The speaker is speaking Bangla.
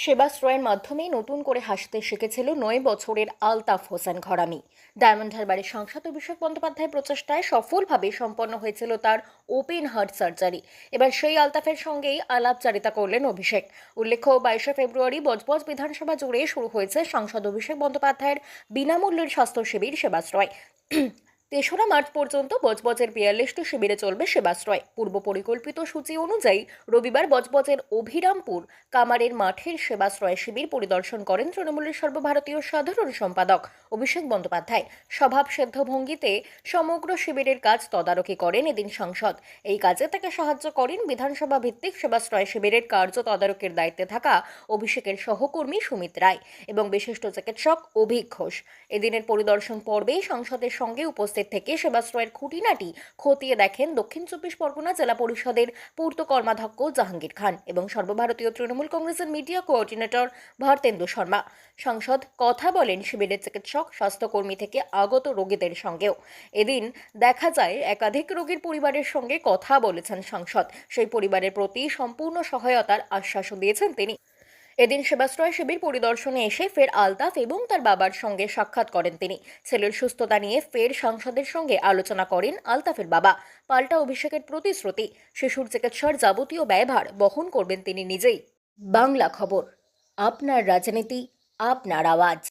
সেবাশ্রয়ের মাধ্যমে নতুন করে হাসতে শিখেছিল ৯ বছরের আলতাফ হোসেন ঘরামি। ডায়মন্ড হারবারের সাংসদ অভিষেক বন্দ্যোপাধ্যায়ের প্রচেষ্টায় সফলভাবে সম্পন্ন হয়েছিল তার ওপেন হার্ট সার্জারি। এবার সেই আলতাফের সঙ্গেই আলাপচারিতা করলেন অভিষেক। উল্লেখ্য, 22শে ফেব্রুয়ারি বজবজ বিধানসভা জুড়ে শুরু হয়েছে সাংসদ অভিষেক বন্দ্যোপাধ্যায়ের বিনামূল্যের স্বাস্থ্য শিবির সেবাশ্রয়। ৩রা মার্চ পর্যন্ত বজবজের ৪২টি শিবিরে চলবে সেবাশ্রয়। পূর্ব পরিকল্পিত সূচি অনুযায়ী রবিবার বজবজের অভিরামপুর কামারের মাঠের সেবাশ্রয় শিবির পরিদর্শন করেন তৃণমূলের সর্বভারতীয় সাধারণ সম্পাদক অভিষেক বন্দ্যোপাধ্যায়। স্বভাবসিদ্ধ ভঙ্গিতে সমগ্র শিবিরের কাজ তদারকি করেন এদিন সাংসদ। এই কাজে তাকে সাহায্য করেন বিধানসভা ভিত্তিক সেবাশ্রয় শিবিরের কার্য তদারকির দায়িত্বে থাকা অভিষেকের সহকর্মী সুমিত রায় এবং বিশিষ্ট চিকিৎসক অভিক ঘোষ। এদিনের পরিদর্শন পর্বে সাংসদের সঙ্গে উপস্থিত থেকে সেবাশ্রয়ের খুঁটিনাটি খতিয়ে দেখেন দক্ষিণ ২৪ পরগনা জেলা পরিষদের পূর্ত কর্মাধ্যক্ষ জাহাঙ্গীর খান এবং সর্বভারতীয় তৃণমূল কংগ্রেসের মিডিয়া কোঅর্ডিনেটর ভারতেন্দু শর্মা। সাংসদ কথা বলেন শিবিরের চিকিৎসক, স্বাস্থ্যকর্মী থেকে আগত রোগীদের সঙ্গেও। এদিন দেখা যায় একাধিক রোগীর পরিবারের সঙ্গে কথা বলেছেন সাংসদ। সেই পরিবারের প্রতি সম্পূর্ণ সহায়তার আশ্বাসও দিয়েছেন তিনি। এদিন সেবাশ্রয় শিবির পরিদর্শনে এসে ফের আলতাফ এবং তার বাবার সঙ্গে সাক্ষাৎ করেন তিনি। ছেলের সুস্থতা নিয়ে ফের সাংসদের সঙ্গে আলোচনা করেন আলতাফের বাবা। পাল্টা অভিষেকের প্রতিশ্রুতি, শিশুর চিকিৎসার যাবতীয় ব্যয়ভার বহন করবেন তিনি নিজেই। বাংলা খবর, আপনার রাজনীতি, আপনার আওয়াজ।